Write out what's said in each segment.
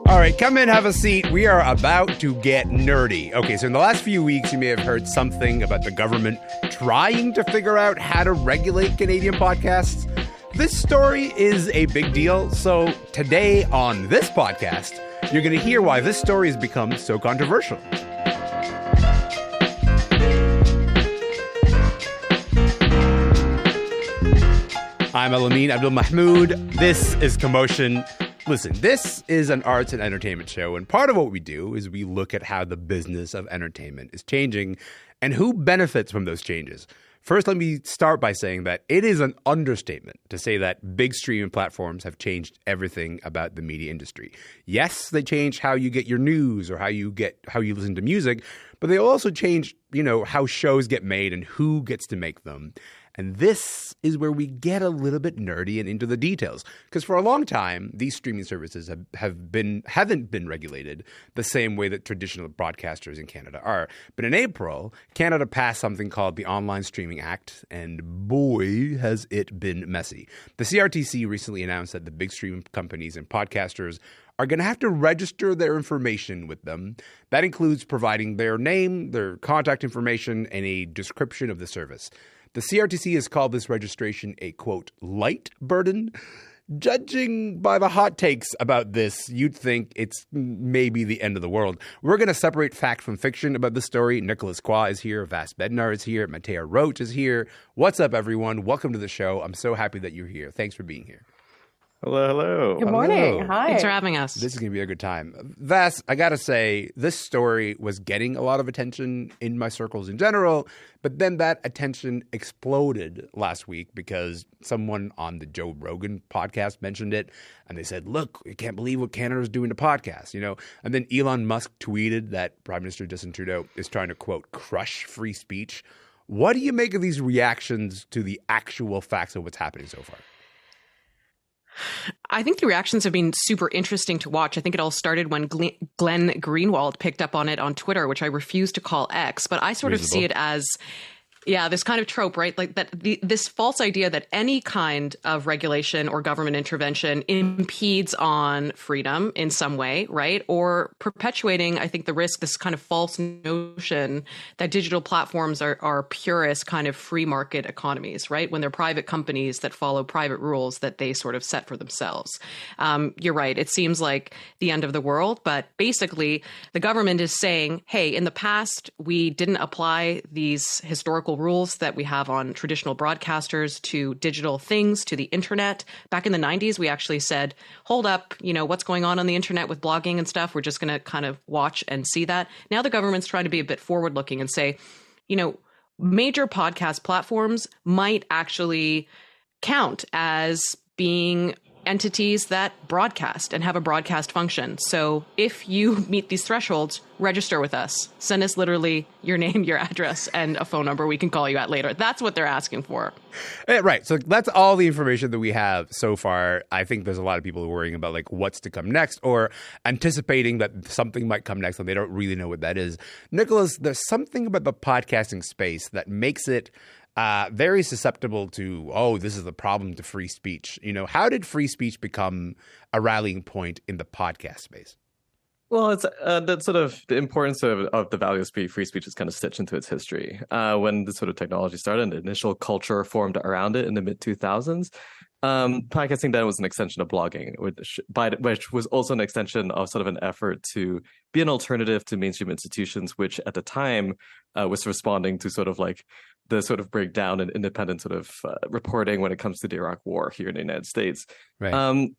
All right, come in, have a seat. We are about to get nerdy. Okay, so in the last few weeks, you may have heard something about the government trying to figure out how to regulate Canadian podcasts. This story is a big deal, so today on this podcast, you're going to hear why this story has become so controversial. I'm Elamin Abdelmahmoud. This is Commotion. Listen, this is an arts and entertainment show, and part of what we do is we look at how the business of entertainment is changing and who benefits from those changes. First, let me start by saying that it is an understatement to say that big streaming platforms have changed everything about the media industry. Yes, they changed how you get your news or how you listen to music, but they also changed, how shows get made and who gets to make them. And this is where we get a little bit nerdy and into the details. Because for a long time, these streaming services haven't been regulated the same way that traditional broadcasters in Canada are. But in April, Canada passed something called the Online Streaming Act, and boy, has it been messy. The CRTC recently announced that the big streaming companies and podcasters are going to have to register their information with them. That includes providing their name, their contact information, and a description of the service. The CRTC has called this registration a, quote, light burden. Judging by the hot takes about this, you'd think it's maybe the end of the world. We're going to separate fact from fiction about this story. Nicholas Kwa is here. Vas Bednar is here. Matea Roach is here. What's up, everyone? Welcome to the show. I'm so happy that you're here. Thanks for being here. Hello. Good morning. Hello. Hi. Thanks for having us. This is going to be a good time. Vas, I got to say, this story was getting a lot of attention in my circles in general, but then that attention exploded last week because someone on the Joe Rogan podcast mentioned it, and they said, look, you can't believe what Canada's doing to podcasts, And then Elon Musk tweeted that Prime Minister Justin Trudeau is trying to, quote, crush free speech. What do you make of these reactions to the actual facts of what's happening so far? I think the reactions have been super interesting to watch. I think it all started when Glenn Greenwald picked up on it on Twitter, which I refuse to call X, but I sort of see it as, this kind of trope, right? Like that this false idea that any kind of regulation or government intervention impedes on freedom in some way, right? Or perpetuating, I think, the risk, this kind of false notion that digital platforms are purist kind of free market economies, right? When they're private companies that follow private rules that they sort of set for themselves. You're right. It seems like the end of the world, but basically the government is saying, hey, in the past, we didn't apply these historical rules that we have on traditional broadcasters to digital things, to the internet. Back in the 90s, we actually said, hold up, what's going on the internet with blogging and stuff? We're just going to kind of watch and see that. Now the government's trying to be a bit forward looking and say, major podcast platforms might actually count as being entities that broadcast and have a broadcast function. So if you meet these thresholds, register with us. Send us literally your name, your address, and a phone number we can call you at later. That's what they're asking for. Right. So that's all the information that we have so far. I think there's a lot of people worrying about what's to come next or anticipating that something might come next and they don't really know what that is. Nicholas, there's something about the podcasting space that makes it very susceptible to, this is the problem to free speech. How did free speech become a rallying point in the podcast space? Well, it's that sort of the importance of the value of free speech is kind of stitched into its history. When this sort of technology started and the initial culture formed around it in the mid-2000s, podcasting then was an extension of blogging, which was also an extension of sort of an effort to be an alternative to mainstream institutions, which at the time was responding to sort of the sort of breakdown in independent sort of reporting when it comes to the Iraq War here in the United States. Right.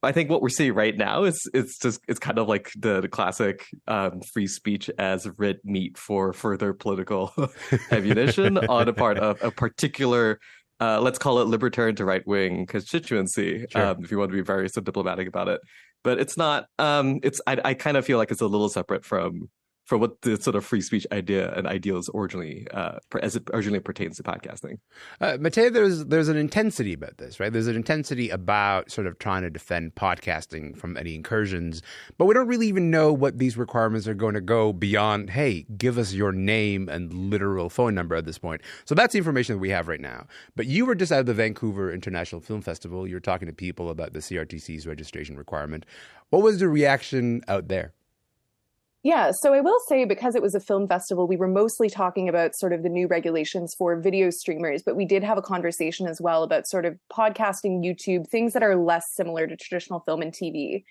I think what we're seeing right now is it's kind of like the classic free speech as red meat for further political ammunition on the part of a particular, let's call it libertarian to right wing constituency, Sure. if you want to be very so diplomatic about it. But it's not. I kind of feel like it's a little separate from for what the sort of free speech idea and ideals originally, as it originally pertains to podcasting. Mateo, there's an intensity about this, right? There's an intensity about sort of trying to defend podcasting from any incursions, but we don't really even know what these requirements are going to go beyond, hey, give us your name and literal phone number at this point. So that's the information that we have right now. But you were just out of the Vancouver International Film Festival. You were talking to people about the CRTC's registration requirement. What was the reaction out there? Yeah, so I will say, because it was a film festival, we were mostly talking about sort of the new regulations for video streamers, but we did have a conversation as well about sort of podcasting, YouTube, things that are less similar to traditional film and TV.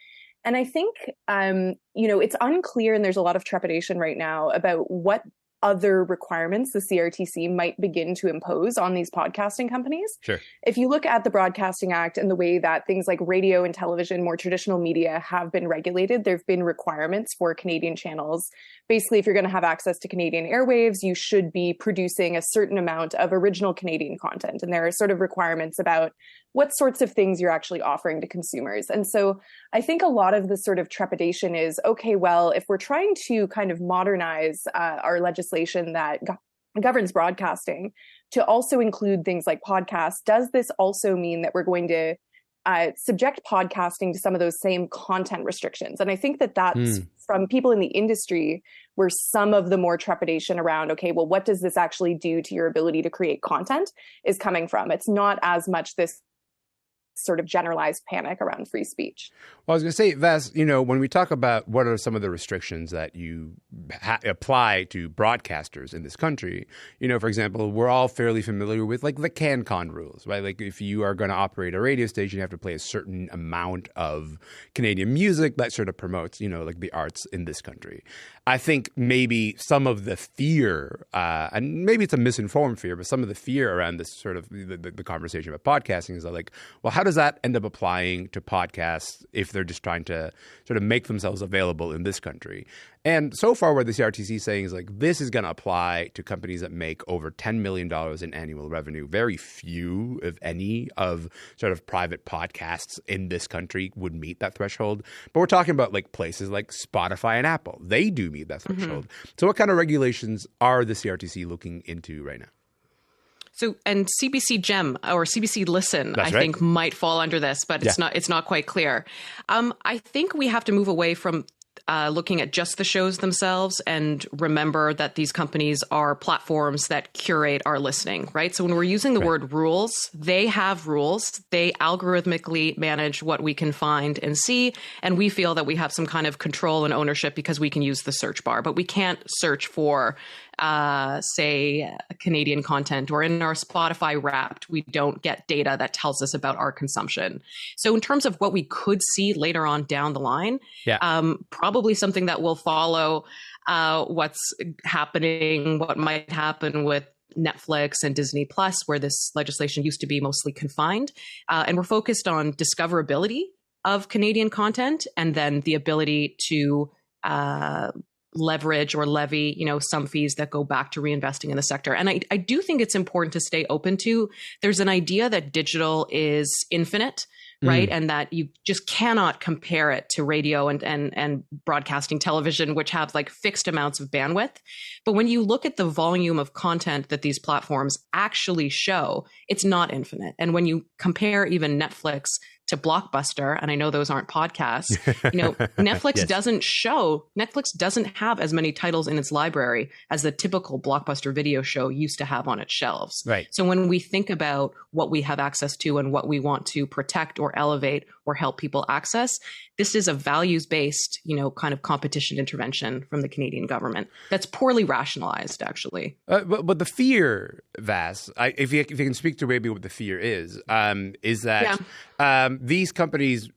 And I think, it's unclear, and there's a lot of trepidation right now about what other requirements the CRTC might begin to impose on these podcasting companies. Sure. If you look at the Broadcasting Act and the way that things like radio and television, more traditional media, have been regulated, there have been requirements for Canadian channels. Basically, if you're going to have access to Canadian airwaves, you should be producing a certain amount of original Canadian content. And there are sort of requirements about what sorts of things you're actually offering to consumers. And so I think a lot of the sort of trepidation is, okay, well, if we're trying to kind of modernize our legislation that governs broadcasting to also include things like podcasts, does this also mean that we're going to subject podcasting to some of those same content restrictions? And I think that that's from people in the industry where some of the more trepidation around, okay, well, what does this actually do to your ability to create content is coming from. It's not as much this sort of generalized panic around free speech. Well, I was going to say, Vas, when we talk about what are some of the restrictions that you apply to broadcasters in this country, for example, we're all fairly familiar with like the CanCon rules, right? Like if you are going to operate a radio station, you have to play a certain amount of Canadian music that sort of promotes, like the arts in this country. I think maybe some of the fear, and maybe it's a misinformed fear, but some of the fear around this sort of the conversation about podcasting is like, well, how does that end up applying to podcasts if they're just trying to sort of make themselves available in this country? And so far what the CRTC is saying is like, this is going to apply to companies that make over $10 million in annual revenue. Very few, if any, of sort of private podcasts in this country would meet that threshold. But we're talking about like places like Spotify and Apple. They do meet that threshold. So what kind of regulations are the CRTC looking into right now? So, and CBC Gem or CBC Listen, I think might fall under this, but it's not quite clear. I think we have to move away from looking at just the shows themselves and remember that these companies are platforms that curate our listening, right? So when we're using the word rules, they have rules. They algorithmically manage what we can find and see. And we feel that we have some kind of control and ownership because we can use the search bar, but we can't search for say Canadian content, or in our Spotify Wrapped, we don't get data that tells us about our consumption. So in terms of what we could see later on down the line, probably something that will follow what's happening, what might happen with Netflix and Disney Plus, where this legislation used to be mostly confined. And we're focused on discoverability of Canadian content and then the ability to leverage or levy, some fees that go back to reinvesting in the sector. And I do think it's important to stay open to. There's an idea that digital is infinite, right? And that you just cannot compare it to radio and broadcasting television, which have like fixed amounts of bandwidth. But when you look at the volume of content that these platforms actually show, it's not infinite. And when you compare even Netflix to Blockbuster, and I know those aren't podcasts, Netflix Netflix doesn't have as many titles in its library as the typical Blockbuster video show used to have on its shelves. Right. So when we think about what we have access to and what we want to protect or elevate or help people access, this is a values-based, kind of competition intervention from the Canadian government that's poorly rationalized, actually. But the fear, Vas, if you can speak to maybe what the fear is that these companies,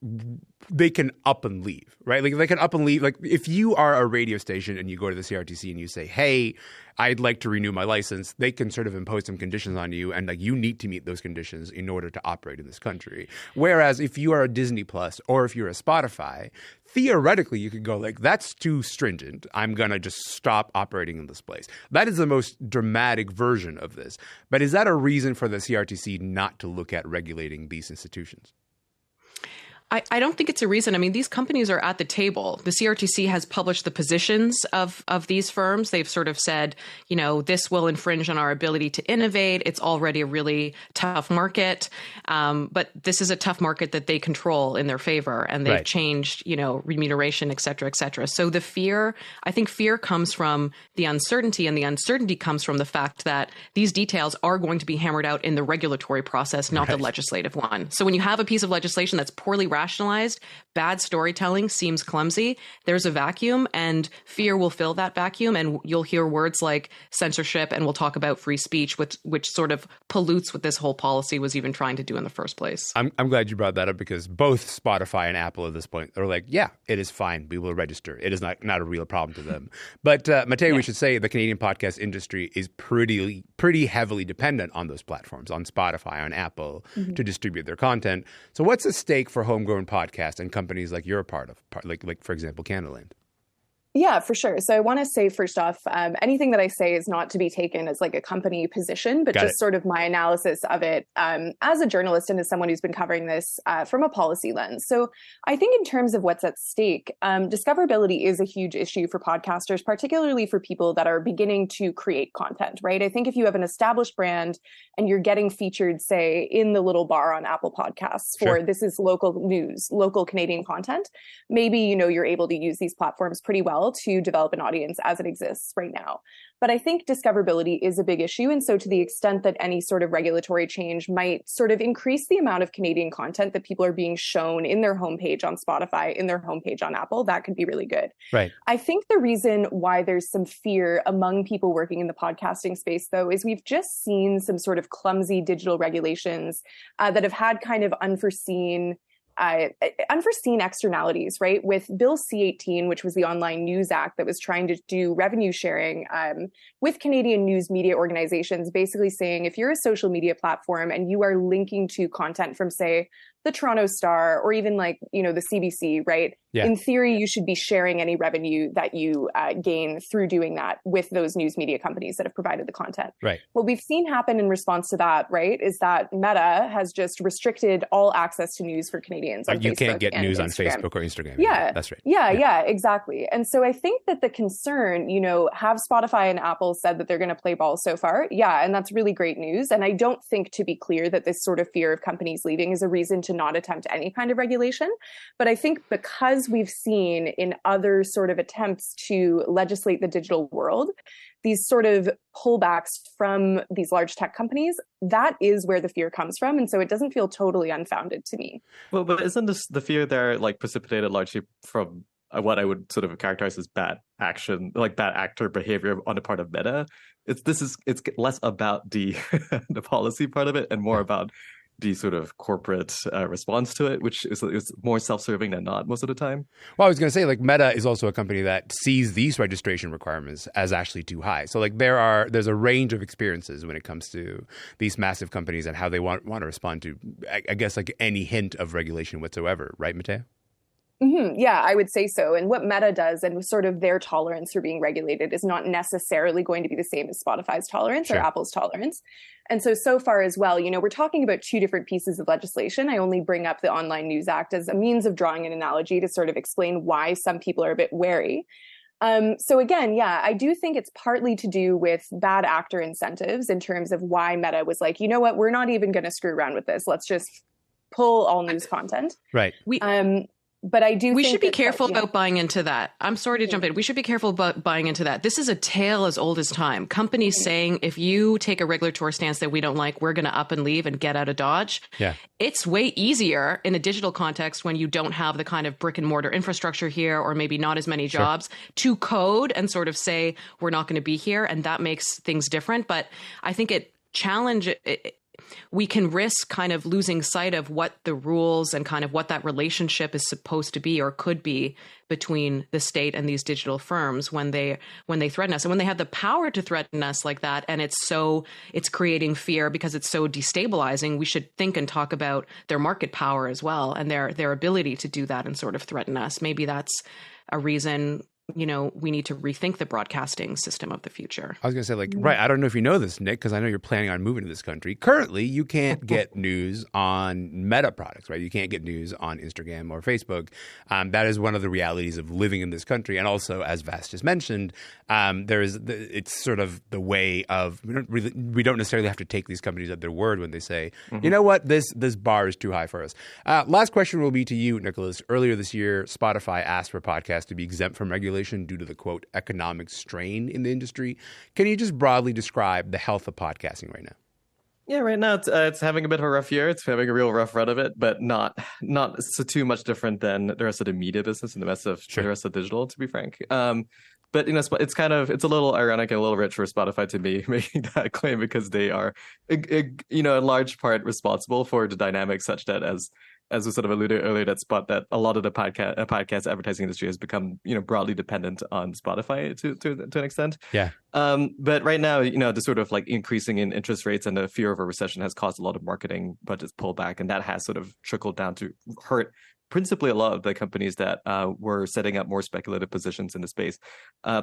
they can up and leave, right? Like they can up and leave. Like if you are a radio station and you go to the CRTC and you say, hey, I'd like to renew my license, they can sort of impose some conditions on you, and like you need to meet those conditions in order to operate in this country. Whereas if you are a Disney Plus or if you're a Spotify, theoretically you could go like, that's too stringent. I'm going to just stop operating in this place. That is the most dramatic version of this. But is that a reason for the CRTC not to look at regulating these institutions? I don't think it's a reason. I mean, these companies are at the table. The CRTC has published the positions of these firms. They've sort of said, this will infringe on our ability to innovate. It's already a really tough market. But this is a tough market that they control in their favor. And they've changed, remuneration, et cetera, et cetera. So I think fear comes from the uncertainty, and the uncertainty comes from the fact that these details are going to be hammered out in the regulatory process, not the legislative one. So when you have a piece of legislation that's poorly rationalized, bad storytelling, seems clumsy, there's a vacuum, and fear will fill that vacuum, and you'll hear words like censorship, and we'll talk about free speech, which sort of pollutes what this whole policy was even trying to do in the first place. I'm glad you brought that up, because both Spotify and Apple at this point are like, yeah, it is fine. We will register. It is not a real problem to them. But Mateo, we should say the Canadian podcast industry is pretty heavily dependent on those platforms, on Spotify, on Apple, to distribute their content. So what's at stake for homegrown podcasts and companies like you're a part of, like for example, Canadaland? Yeah, for sure. So I want to say, first off, anything that I say is not to be taken as like a company position, but just sort of my analysis of it as a journalist and as someone who's been covering this from a policy lens. So I think in terms of what's at stake, discoverability is a huge issue for podcasters, particularly for people that are beginning to create content, right? I think if you have an established brand and you're getting featured, say, in the little bar on Apple Podcasts for this is local news, local Canadian content, maybe, you're able to use these platforms pretty well to develop an audience as it exists right now. But I think discoverability is a big issue. And so to the extent that any sort of regulatory change might sort of increase the amount of Canadian content that people are being shown in their homepage on Spotify, in their homepage on Apple, that could be really good. Right. I think the reason why there's some fear among people working in the podcasting space, though, is we've just seen some sort of clumsy digital regulations that have had kind of unforeseen externalities, right? With Bill C-18, which was the Online News Act that was trying to do revenue sharing with Canadian news media organizations, basically saying if you're a social media platform and you are linking to content from, say, the Toronto Star or even like, the CBC, right? Yeah. In theory, you should be sharing any revenue that you gain through doing that with those news media companies that have provided the content. Right. What we've seen happen in response to that, right, is that Meta has just restricted all access to news for Canadians on Facebook. You can't get news Instagram. on Facebook or Instagram. Yeah. That's right. Yeah, exactly. And so I think that the concern, have Spotify and Apple said that they're going to play ball so far? Yeah, and that's really great news. And I don't think, to be clear, that this sort of fear of companies leaving is a reason to not attempt any kind of regulation. But I think because we've seen in other sort of attempts to legislate the digital world, these sort of pullbacks from these large tech companies, that is where the fear comes from. And so it doesn't feel totally unfounded to me. Well, but isn't this the fear there like precipitated largely from what I would sort of characterize as bad action, like bad actor behavior on the part of Meta? It's less about the the policy part of it and more about the sort of corporate response to it, which is more self-serving than not most of the time. Well, I was going to say, like, Meta is also a company that sees these registration requirements as actually too high. So, like, there's a range of experiences when it comes to these massive companies and how they want to respond to, I guess, like any hint of regulation whatsoever. Right, Mateo? Mm-hmm. Yeah, I would say so. And what Meta does and sort of their tolerance for being regulated is not necessarily going to be the same as Spotify's tolerance or Apple's tolerance. And so far as well, we're talking about two different pieces of legislation. I only bring up the Online News Act as a means of drawing an analogy to sort of explain why some people are a bit wary. So again, yeah, I do think it's partly to do with bad actor incentives in terms of why Meta was like, you know what, we're not even going to screw around with this. Let's just pull all news content. Right. But I do think we should be careful about buying into that. I'm sorry to jump in. We should be careful about buying into that. This is a tale as old as time. Companies saying, if you take a regulatory stance that we don't like, we're going to up and leave and get out of Dodge. Yeah. It's way easier in a digital context when you don't have the kind of brick and mortar infrastructure here, or maybe not as many jobs, to code and sort of say, we're not going to be here. And that makes things different. But I think we can risk kind of losing sight of what the rules and kind of what that relationship is supposed to be or could be between the state and these digital firms when they threaten us, and when they have the power to threaten us like that. And it's creating fear because it's so destabilizing. We should think and talk about their market power as well and their ability to do that and sort of threaten us. Maybe that's a reason we need to rethink the broadcasting system of the future. I was going to say, right, I don't know if you know this, Nick, because I know you're planning on moving to this country. Currently, you can't get news on Meta products, right? You can't get news on Instagram or Facebook. That is one of the realities of living in this country. And also, as Vas just mentioned, it's sort of the way of, we don't necessarily have to take these companies at their word when they say, you know what, this bar is too high for us. Last question will be to you, Nicholas. Earlier this year, Spotify asked for podcasts to be exempt from regulation due to the, quote, economic strain in the industry. Can you just broadly describe the health of podcasting right now? Yeah, right now it's having a bit of a rough year. It's having a real rough run of it, but not so too much different than the rest of the media business and the rest of digital, to be frank. But it's a little ironic and a little rich for Spotify to be making that claim, because they are, in large part responsible for the dynamic such that as we sort of alluded earlier, that a lot of the podcast advertising industry has become, broadly dependent on Spotify to an extent. Yeah. But right now, the sort of increasing in interest rates and the fear of a recession has caused a lot of marketing budgets pull back, and that has sort of trickled down to hurt principally a lot of the companies that were setting up more speculative positions in the space.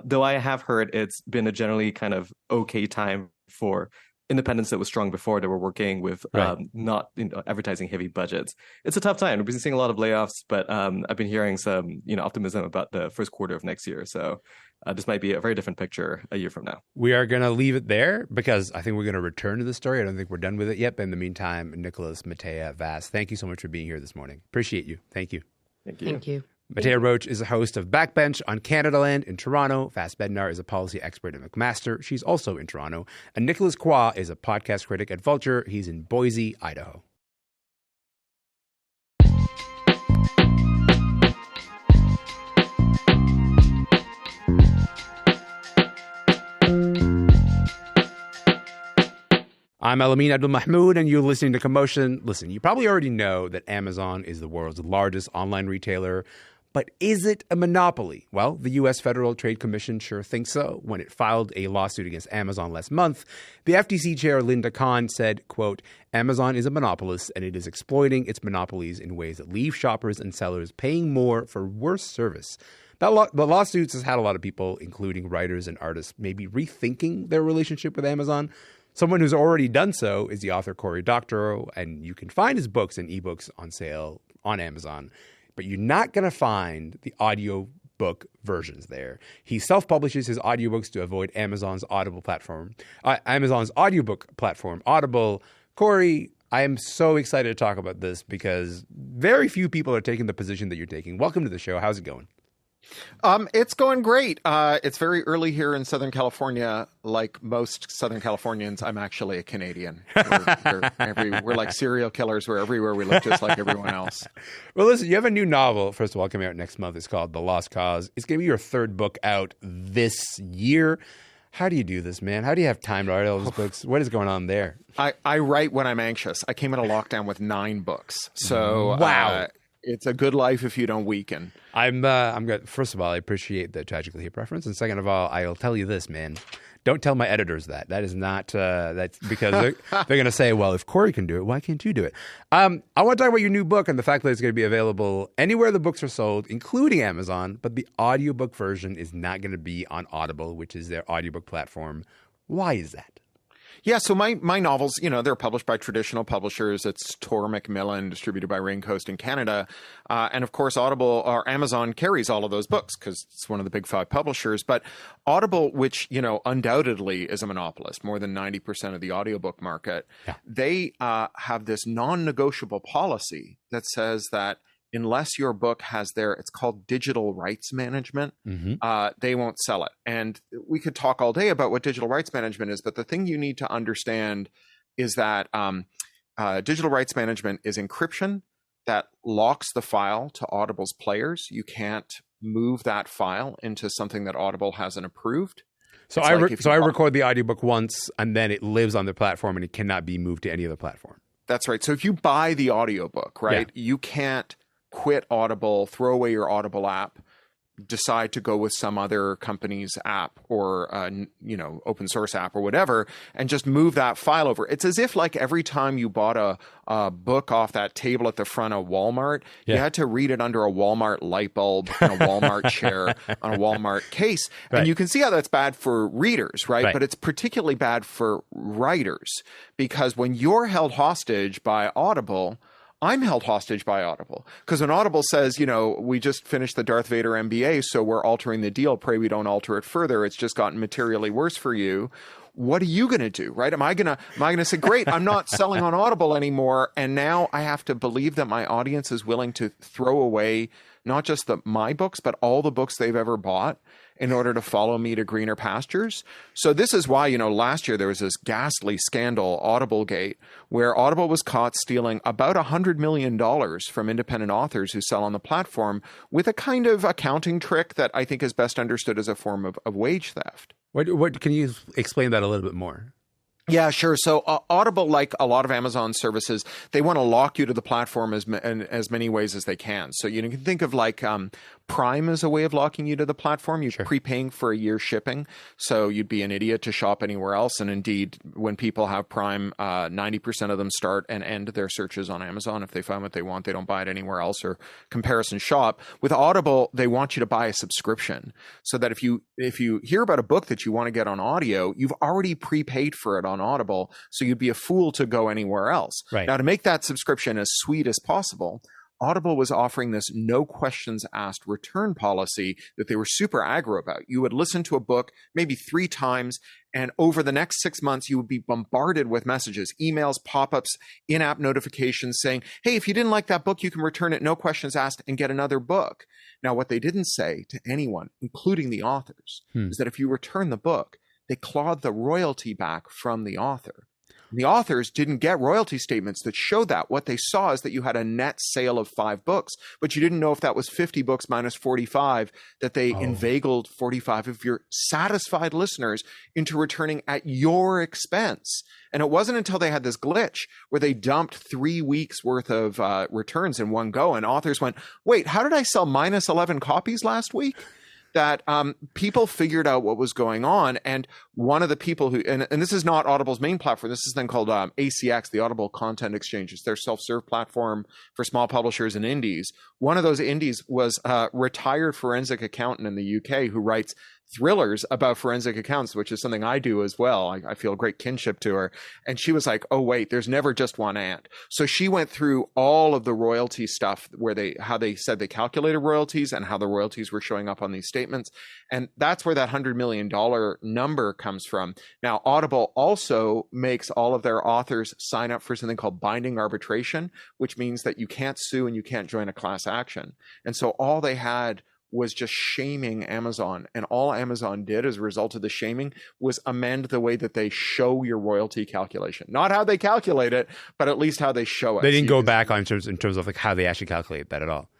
Though I have heard it's been a generally kind of okay time for independents that was strong before, that were working with not advertising heavy budgets. It's a tough time. We've been seeing a lot of layoffs, but I've been hearing some optimism about the first quarter of next year. So this might be a very different picture a year from now. We are going to leave it there because I think we're going to return to the story. I don't think we're done with it yet. But in the meantime, Nicholas, Matea, Vas, thank you so much for being here this morning. Appreciate you. Thank you. Thank you. Thank you. Matea Roach is a host of Backbench on Canadaland in Toronto. Vas Bednar is a policy expert at McMaster. She's also in Toronto. And Nicholas Kwa is a podcast critic at Vulture. He's in Boise, Idaho. I'm Elamin Abdelmahmoud, and you're listening to Commotion. Listen, you probably already know that Amazon is the world's largest online retailer. But is it a monopoly? Well, the U.S. Federal Trade Commission sure thinks so. When it filed a lawsuit against Amazon last month, the FTC chair, Linda Khan, said, quote, Amazon is a monopolist and it is exploiting its monopolies in ways that leave shoppers and sellers paying more for worse service. The lawsuits has had a lot of people, including writers and artists, maybe rethinking their relationship with Amazon. Someone who's already done so is the author Cory Doctorow, and you can find his books and ebooks on sale on Amazon. But you're not going to find the audiobook versions there. He self-publishes his audiobooks to avoid Amazon's audiobook platform, Audible. Cory, I am so excited to talk about this because very few people are taking the position that you're taking. Welcome to the show. How's it going? It's going great. It's very early here in Southern California. Like most Southern Californians, I'm actually a Canadian. We're like serial killers. We're everywhere. We look just like everyone else. Well, listen, you have a new novel, first of all, coming out next month. It's called The Lost Cause. It's going to be your third book out this year. How do you do this, man? How do you have time to write all these books? What is going on there? I write when I'm anxious. I came out of lockdown with 9 books. So wow. It's a good life if you don't weaken. I'm good. First of all, I appreciate the Tragically Hip reference, and second of all, I'll tell you this, man. Don't tell my editors that. That is not. That's because they're going to say, "Well, if Cory can do it, why can't you do it?" I want to talk about your new book and the fact that it's going to be available anywhere the books are sold, including Amazon. But the audiobook version is not going to be on Audible, which is their audiobook platform. Why is that? Yeah, so my novels, they're published by traditional publishers. It's Tor Macmillan, distributed by Raincoast in Canada. And of course, Audible or Amazon carries all of those books because it's one of the big 5 publishers. But Audible, which, undoubtedly is a monopolist, more than 90% of the audiobook market, they have this non-negotiable policy that says that unless your book has it's called digital rights management, they won't sell it. And we could talk all day about what digital rights management is, but the thing you need to understand is that digital rights management is encryption that locks the file to Audible's players. You can't move that file into something that Audible hasn't approved. So I record the audiobook once, and then it lives on the platform, and it cannot be moved to any other platform. That's right. So if you buy the audiobook, right, you can't quit Audible, throw away your Audible app, decide to go with some other company's app or open source app or whatever, and just move that file over. It's as if like every time you bought a book off that table at the front of Walmart, you had to read it under a Walmart light bulb in a Walmart chair on a Walmart case. Right. And you can see how that's bad for readers, right? But it's particularly bad for writers, because when you're held hostage by Audible, I'm held hostage by Audible, because when Audible says, we just finished the Darth Vader MBA, so we're altering the deal, pray we don't alter it further, it's just gotten materially worse for you. What are you going to do, right? Am I going to say, great, I'm not selling on Audible anymore, and now I have to believe that my audience is willing to throw away not just my books, but all the books they've ever bought in order to follow me to greener pastures? So this is why, last year there was this ghastly scandal, Audible Gate, where Audible was caught stealing about $100 million from independent authors who sell on the platform with a kind of accounting trick that I think is best understood as a form of wage theft. What can you explain that a little bit more? Yeah, sure. So Audible, like a lot of Amazon services, they want to lock you to the platform in as many ways as they can. So you can think of like Prime as a way of locking you to the platform. You're prepaying for a year's shipping. So you'd be an idiot to shop anywhere else. And indeed, when people have Prime, 90% of them start and end their searches on Amazon. If they find what they want, they don't buy it anywhere else or comparison shop. With Audible, they want you to buy a subscription, so that if you hear about a book that you want to get on audio, you've already prepaid for it on Audible. So you'd be a fool to go anywhere else. Right. Now, to make that subscription as sweet as possible, Audible was offering this no questions asked return policy that they were super aggro about. You would listen to a book maybe 3 times, and over the next 6 months, you would be bombarded with messages, emails, pop-ups, in-app notifications saying, hey, if you didn't like that book, you can return it, no questions asked, and get another book. Now, what they didn't say to anyone, including the authors, is that if you return the book, they clawed the royalty back from the author. The authors didn't get royalty statements that showed that. What they saw is that you had a net sale of 5 books, but you didn't know if that was 50 books minus 45, that they inveigled 45 of your satisfied listeners into returning at your expense. And it wasn't until they had this glitch where they dumped 3 weeks worth of returns in one go, and authors went, wait, how did I sell minus 11 copies last week? That people figured out what was going on. And one of the people who, and this is not Audible's main platform, this is then called ACX, the Audible Content Exchange. It's their self-serve platform for small publishers and indies. One of those indies was a retired forensic accountant in the UK who writes thrillers about forensic accounts, which is something I do as well. I feel great kinship to her. And she was like, oh, wait, there's never just one ant. So she went through all of the royalty stuff where how they said they calculated royalties and how the royalties were showing up on these statements. And that's where that $100 million number comes from. Now, Audible also makes all of their authors sign up for something called binding arbitration, which means that you can't sue and you can't join a class action. And so all they had was just shaming Amazon. And all Amazon did as a result of the shaming was amend the way that they show your royalty calculation. Not how they calculate it, but at least how they show it. They didn't go back in terms of like how they actually calculate that at all.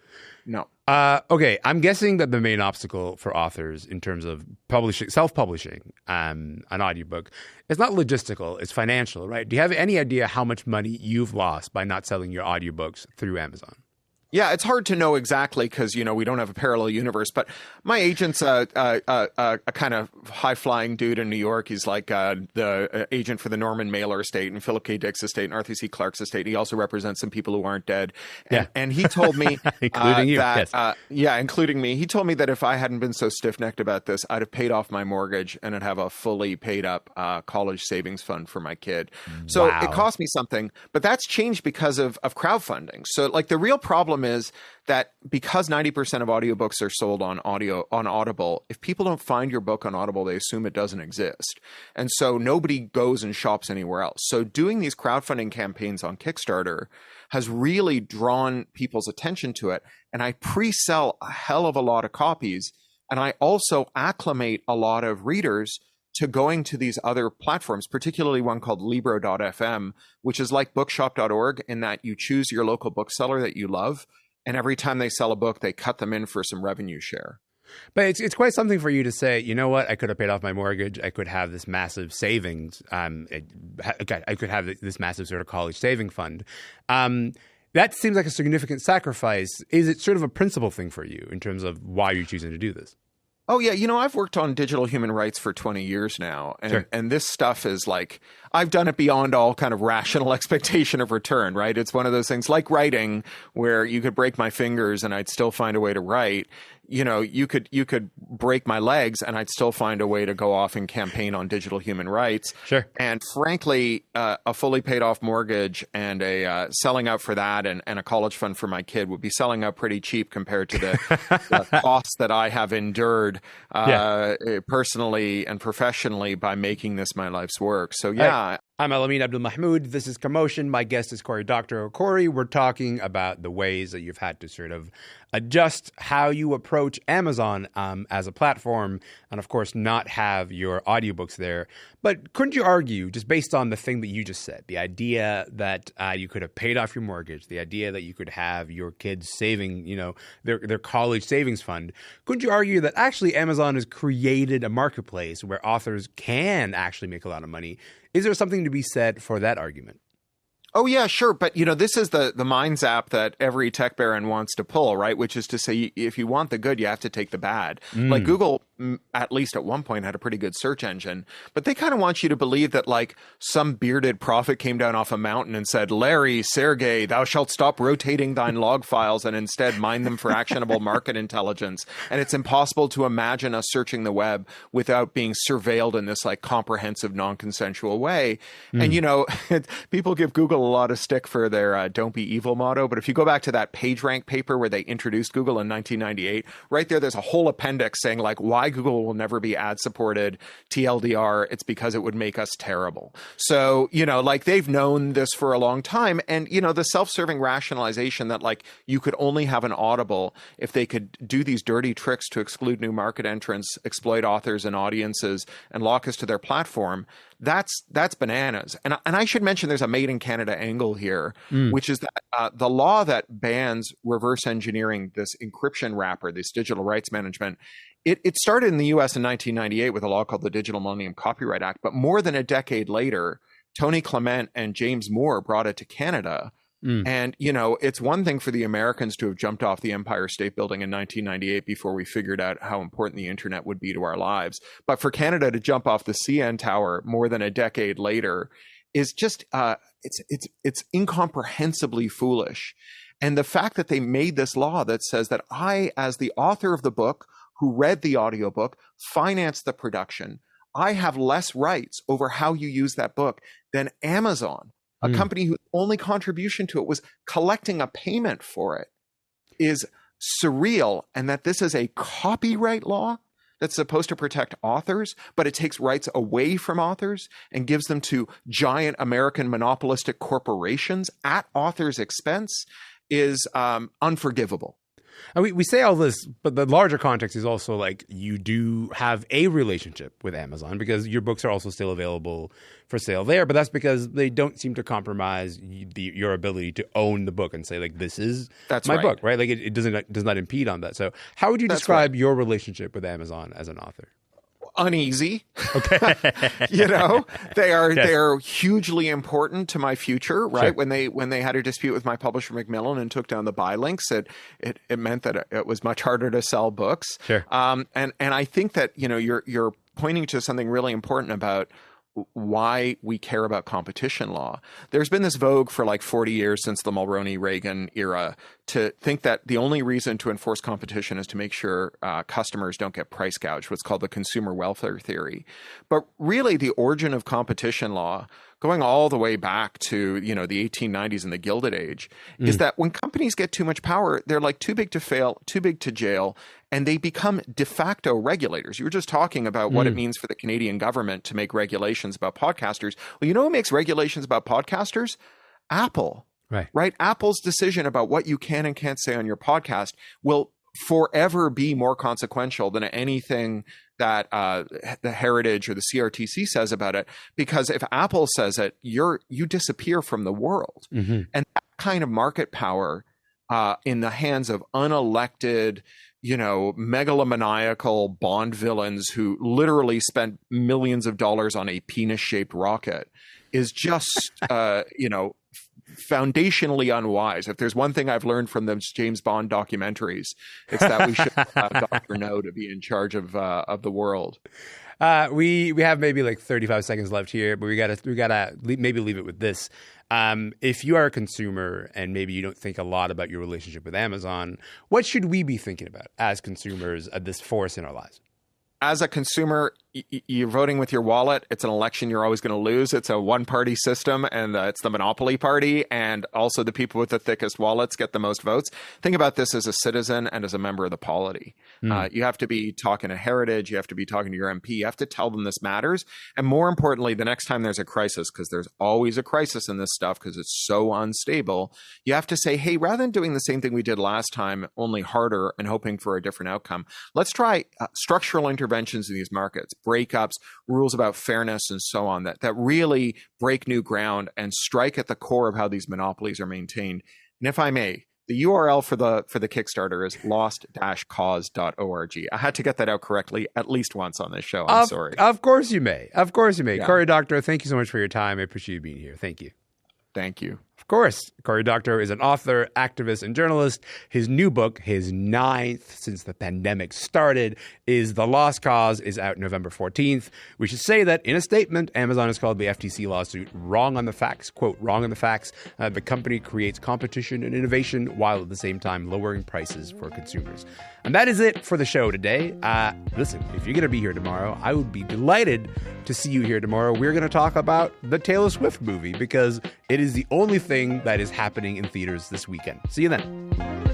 No. Okay, I'm guessing that the main obstacle for authors in terms of publishing, self-publishing an audiobook, it's not logistical, it's financial, right? Do you have any idea how much money you've lost by not selling your audiobooks through Amazon? Yeah, it's hard to know exactly because, we don't have a parallel universe. But my agent's a kind of high-flying dude in New York. He's like the agent for the Norman Mailer estate and Philip K. Dick's estate and Arthur C. Clarke's estate. He also represents some people who aren't dead. And he told me including you, that, yes. Including me. He told me that if I hadn't been so stiff-necked about this, I'd have paid off my mortgage and I'd have a fully paid-up college savings fund for my kid. So It cost me something. But that's changed because of crowdfunding. So, like, the real problem is that because 90% of audiobooks are sold on Audible, if people don't find your book on Audible, they assume it doesn't exist. And so nobody goes and shops anywhere else. So doing these crowdfunding campaigns on Kickstarter has really drawn people's attention to it. And I pre-sell a hell of a lot of copies. And I also acclimate a lot of readers to going to these other platforms, particularly one called Libro.fm, which is like bookshop.org in that you choose your local bookseller that you love. And every time they sell a book, they cut them in for some revenue share. But it's quite something for you to say, you know what, I could have paid off my mortgage. I could have this massive savings. I could have this massive sort of college saving fund. That seems like a significant sacrifice. Is it sort of a principal thing for you in terms of why you're choosing to do this? Oh, yeah. I've worked on digital human rights for 20 years now. And, Sure. and this stuff is like, I've done it beyond all kind of rational expectation of return, right? It's one of those things like writing where you could break my fingers and I'd still find a way to write. You could break my legs and I'd still find a way to go off and campaign on digital human rights. Sure. And frankly, a fully paid off mortgage and a selling out for that and a college fund for my kid would be selling out pretty cheap compared to the costs that I have endured personally and professionally by making this my life's work. So, yeah. I'm Elamin Abdelmahmoud. This is Commotion. My guest is Cory Doctorow. Cory, we're talking about the ways that you've had to sort of adjust how you approach Amazon as a platform and, of course, not have your audiobooks there. But couldn't you argue, just based on the thing that you just said, the idea that you could have paid off your mortgage, the idea that you could have your kids saving, their college savings fund, couldn't you argue that actually Amazon has created a marketplace where authors can actually make a lot of money? Is there something to be said for that argument? Oh, yeah, sure. But, this is the mind zap that every tech baron wants to pull, right? Which is to say, if you want the good, you have to take the bad. Like Google, at least at one point, had a pretty good search engine. But they kind of want you to believe that, like, some bearded prophet came down off a mountain and said, Larry, Sergey, thou shalt stop rotating thine log files and instead mine them for actionable market intelligence. And it's impossible to imagine us searching the web without being surveilled in this, like, comprehensive, non-consensual way. And, people give Google a lot of stick for their don't be evil motto. But if you go back to that PageRank paper where they introduced Google in 1998, right there's a whole appendix saying like why Google will never be ad supported, TLDR, it's because it would make us terrible. So, like they've known this for a long time. And, the self-serving rationalization that like you could only have an Audible if they could do these dirty tricks to exclude new market entrants, exploit authors and audiences, and lock us to their platform. That's bananas. And I should mention there's a made in Canada angle here, which is that the law that bans reverse engineering this encryption wrapper, this digital rights management, it started in the US in 1998 with a law called the Digital Millennium Copyright Act. But more than a decade later, Tony Clement and James Moore brought it to Canada. And, it's one thing for the Americans to have jumped off the Empire State Building in 1998 before we figured out how important the internet would be to our lives. But for Canada to jump off the CN Tower more than a decade later is just, it's incomprehensibly foolish. And the fact that they made this law that says that I, as the author of the book who read the audiobook, financed the production, I have less rights over how you use that book than Amazon, a company whose only contribution to it was collecting a payment for it, is surreal. And that this is a copyright law that's supposed to protect authors, but it takes rights away from authors and gives them to giant American monopolistic corporations at authors' expense is unforgivable. And we say all this, but the larger context is also like you do have a relationship with Amazon because your books are also still available for sale there. But that's because they don't seem to compromise your ability to own the book and say like this is my book, right? Like it does not impede on that. So how would you describe your relationship with Amazon as an author? Uneasy. Okay. They are hugely important to my future, right? Sure. When they had a dispute with my publisher Macmillan and took down the buy links, it meant that it was much harder to sell books. Sure. And I think that you're pointing to something really important about why we care about competition law. There's been this vogue for like 40 years since the Mulroney-Reagan era to think that the only reason to enforce competition is to make sure customers don't get price gouged, what's called the consumer welfare theory. But really the origin of competition law, going all the way back to, the 1890s and the Gilded Age, is that when companies get too much power, they're like too big to fail, too big to jail, and they become de facto regulators. You were just talking about what it means for the Canadian government to make regulations about podcasters. Well, you know who makes regulations about podcasters? Apple. Right? Apple's decision about what you can and can't say on your podcast will forever be more consequential than anything that the Heritage or the CRTC says about it. Because if Apple says it, you disappear from the world. And that kind of market power in the hands of unelected, megalomaniacal Bond villains who literally spent millions of dollars on a penis-shaped rocket is just, foundationally unwise. If there's one thing I've learned from those James Bond documentaries, it's that we should have Dr. No to be in charge of the world. We have maybe like 35 seconds left here, but we gotta maybe leave it with this. If you are a consumer and maybe you don't think a lot about your relationship with Amazon, what should we be thinking about as consumers of this force in our lives? As a consumer, you're voting with your wallet. It's an election you're always going to lose. It's a one-party system, and it's the monopoly party, and also the people with the thickest wallets get the most votes. Think about this as a citizen and as a member of the polity. You have to be talking to Heritage. You have to be talking to your MP. You have to tell them this matters. And more importantly, the next time there's a crisis, because there's always a crisis in this stuff because it's so unstable, you have to say, hey, rather than doing the same thing we did last time, only harder and hoping for a different outcome, let's try structural interventions in these markets, breakups, rules about fairness, and so on, that really break new ground and strike at the core of how these monopolies are maintained. And if I may, the URL for the Kickstarter is lost-cause.org. I had to get that out correctly at least once on this show. I'm sorry. Of course you may. Of course you may. Yeah. Cory Doctorow, thank you so much for your time. I appreciate you being here. Thank you. Thank you. Of course, Cory Doctorow is an author, activist, and journalist. His new book, his 9th since the pandemic started, is The Lost Cause, is out November 14th. We should say that in a statement, Amazon has called the FTC lawsuit wrong on the facts. Quote, wrong on the facts. The company creates competition and innovation while at the same time lowering prices for consumers. And that is it for the show today. Listen, if you're going to be here tomorrow, I would be delighted to see you here tomorrow. We're going to talk about the Taylor Swift movie because it is the only thing that is happening in theaters this weekend. See you then.